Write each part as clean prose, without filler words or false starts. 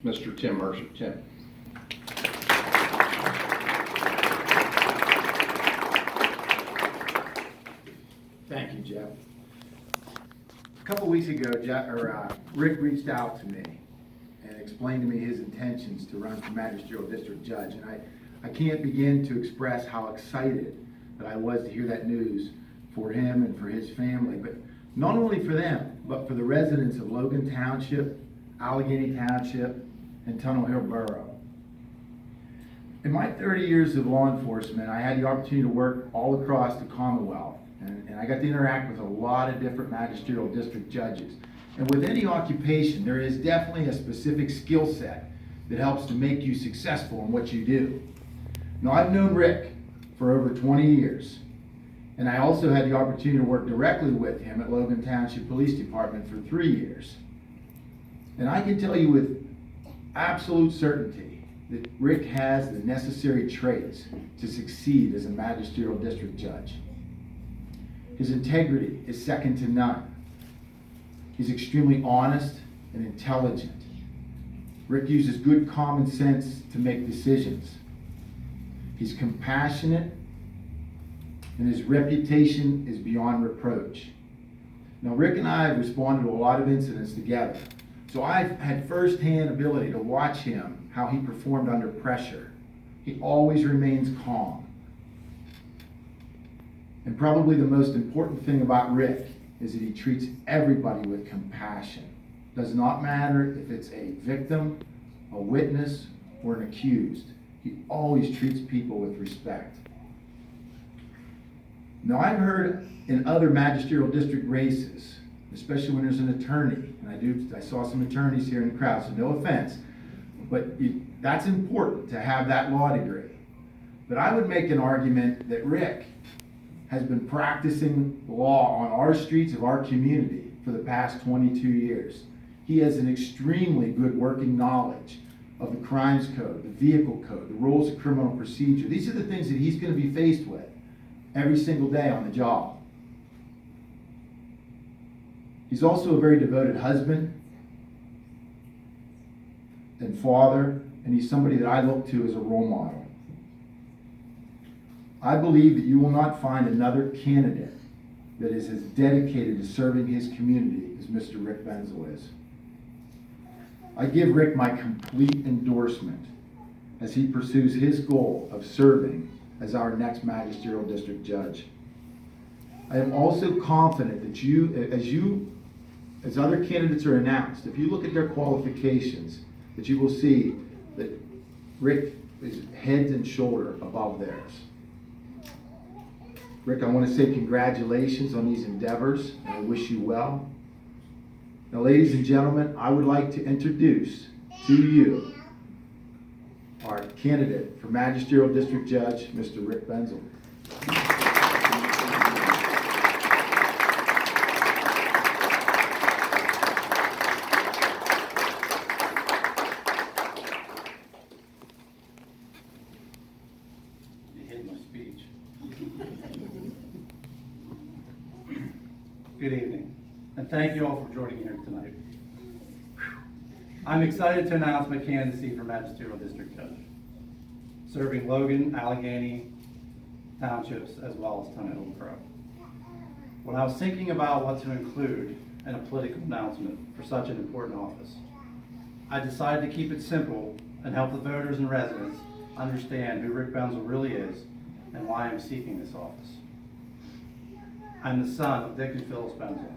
Mr. Tim Mercer. Tim. Thank you, Jeff. A couple weeks ago, Rick reached out to me and explained to me his intentions to run for magisterial district judge. And I can't begin to express how excited that I was to hear that news for him and for his family, but not only for them, but for the residents of Logan Township, Allegheny Township, and Tunnel Hill Borough. In my 30 years of law enforcement, I had the opportunity to work all across the Commonwealth, and I got to interact with a lot of different magisterial district judges. And with any occupation, there is definitely a specific skill set that helps to make you successful in what you do. Now, I've known Rick for over 20 years, and I also had the opportunity to work directly with him at Logan Township Police Department for 3 years. And I can tell you with absolute certainty that Rick has the necessary traits to succeed as a magisterial district judge. His integrity is second to none. He's extremely honest and intelligent. Rick uses good common sense to make decisions. He's compassionate, and his reputation is beyond reproach. Now, Rick and I have responded to a lot of incidents together, so I've had firsthand ability to watch him, how he performed under pressure. He always remains calm. And probably the most important thing about Rick is that he treats everybody with compassion. Does not matter if it's a victim, a witness, or an accused. He always treats people with respect. Now, I've heard in other magisterial district races, especially when there's an attorney, and I saw some attorneys here in the crowd, so no offense, but that's important to have that law degree. But I would make an argument that Rick has been practicing law on our streets of our community for the past 22 years. He has an extremely good working knowledge of the crimes code, the vehicle code, the rules of criminal procedure. These are the things that he's going to be faced with every single day on the job. He's also a very devoted husband and father, and he's somebody that I look to as a role model. I believe that you will not find another candidate that is as dedicated to serving his community as Mr. Rick Benzel is. I give Rick my complete endorsement as he pursues his goal of serving as our next magisterial district judge. I am also confident that as other candidates are announced, if you look at their qualifications, that you will see that Rick is head and shoulder above theirs. Rick, I want to say congratulations on these endeavors, and I wish you well. Now, ladies and gentlemen, I would like to introduce to you our candidate for Magisterial District Judge, Mr. Rick Benzel. Good evening, and thank you all for joining here tonight. I'm excited to announce my candidacy for Magisterial District Judge, serving Logan, Allegheny Townships, as well as Tunnel Hill Borough. When I was thinking about what to include in a political announcement for such an important office, I decided to keep it simple and help the voters and residents understand who Rick Benzel really is and why I'm seeking this office. I'm the son of Dick and Phyllis Benzel.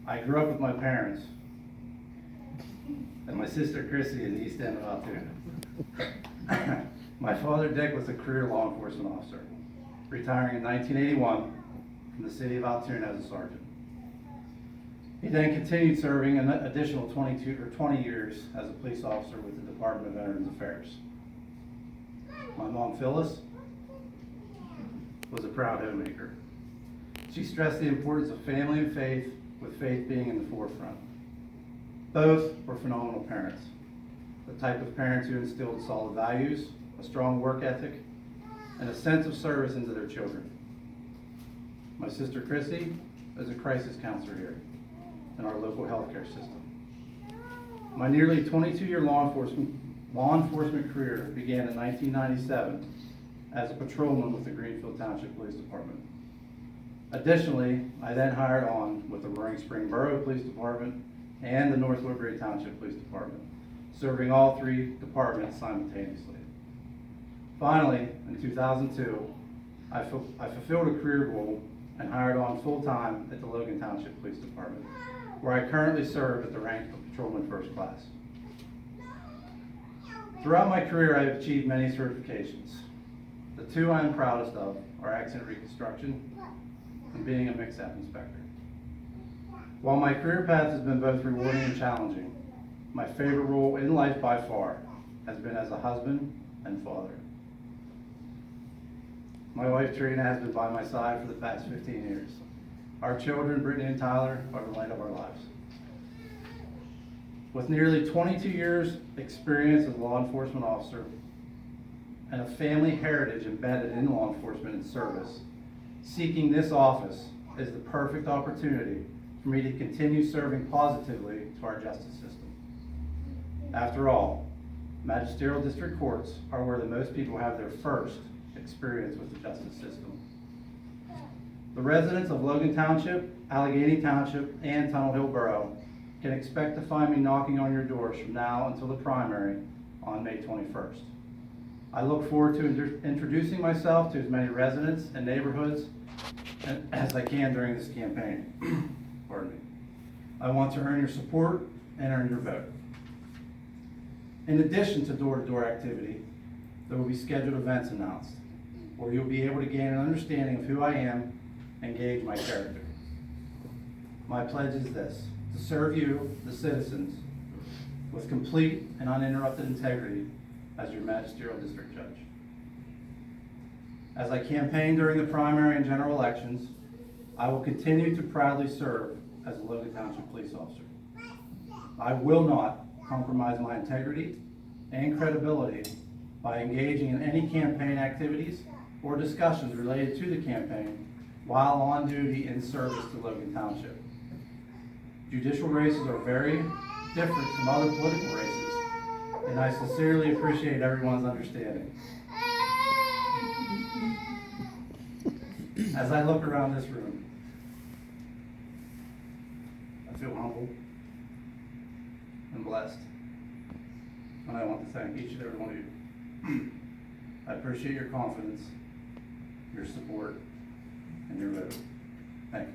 I grew up with my parents and my sister Chrissy in the East End of Altoona. My father Dick was a career law enforcement officer, retiring in 1981 from the city of Altoona as a sergeant. He then continued serving an additional 20 years as a police officer with the Department of Veterans Affairs. My mom Phyllis was a proud homemaker. She stressed the importance of family and faith, with faith being in the forefront. Both were phenomenal parents, the type of parents who instilled solid values, a strong work ethic, and a sense of service into their children. My sister Chrissy is a crisis counselor here in our local healthcare system. My nearly 22-year law enforcement career began in 1997 as a patrolman with the Greenfield Township Police Department. Additionally, I then hired on with the Roaring Spring Borough Police Department and the North Woodbury Township Police Department, serving all three departments simultaneously. Finally, in 2002, I fulfilled a career goal and hired on full-time at the Logan Township Police Department, where I currently serve at the rank of Patrolman First Class. Throughout my career, I have achieved many certifications. The two I am proudest of are accident reconstruction and being a mix-up inspector. While my career path has been both rewarding and challenging, my favorite role in life by far has been as a husband and father. My wife Trina has been by my side for the past 15 years. Our children, Brittany and Tyler, are the light of our lives. With nearly 22 years experience as a law enforcement officer and a family heritage embedded in law enforcement and service, seeking this office is the perfect opportunity for me to continue serving positively to our justice system. After all, magisterial district courts are where the most people have their first experience with the justice system. The residents of Logan Township, Allegheny Township, and Tunnel Hill Borough can expect to find me knocking on your doors from now until the primary on May 21st. I look forward to introducing myself to as many residents and neighborhoods as I can during this campaign. Pardon me. I want to earn your support and earn your vote. In addition to door-to-door activity, there will be scheduled events announced, where you'll be able to gain an understanding of who I am and gauge my character. My pledge is this: to serve you, the citizens, with complete and uninterrupted integrity as your magisterial district judge. As I campaign during the primary and general elections, I will continue to proudly serve as a Logan Township police officer. I will not compromise my integrity and credibility by engaging in any campaign activities or discussions related to the campaign while on duty in service to Logan Township. Judicial races are very different from other political races, and I sincerely appreciate everyone's understanding. As I look around this room, I feel humble and blessed, and I want to thank each and every one of you. I appreciate your confidence, your support, and your vote. Thank you.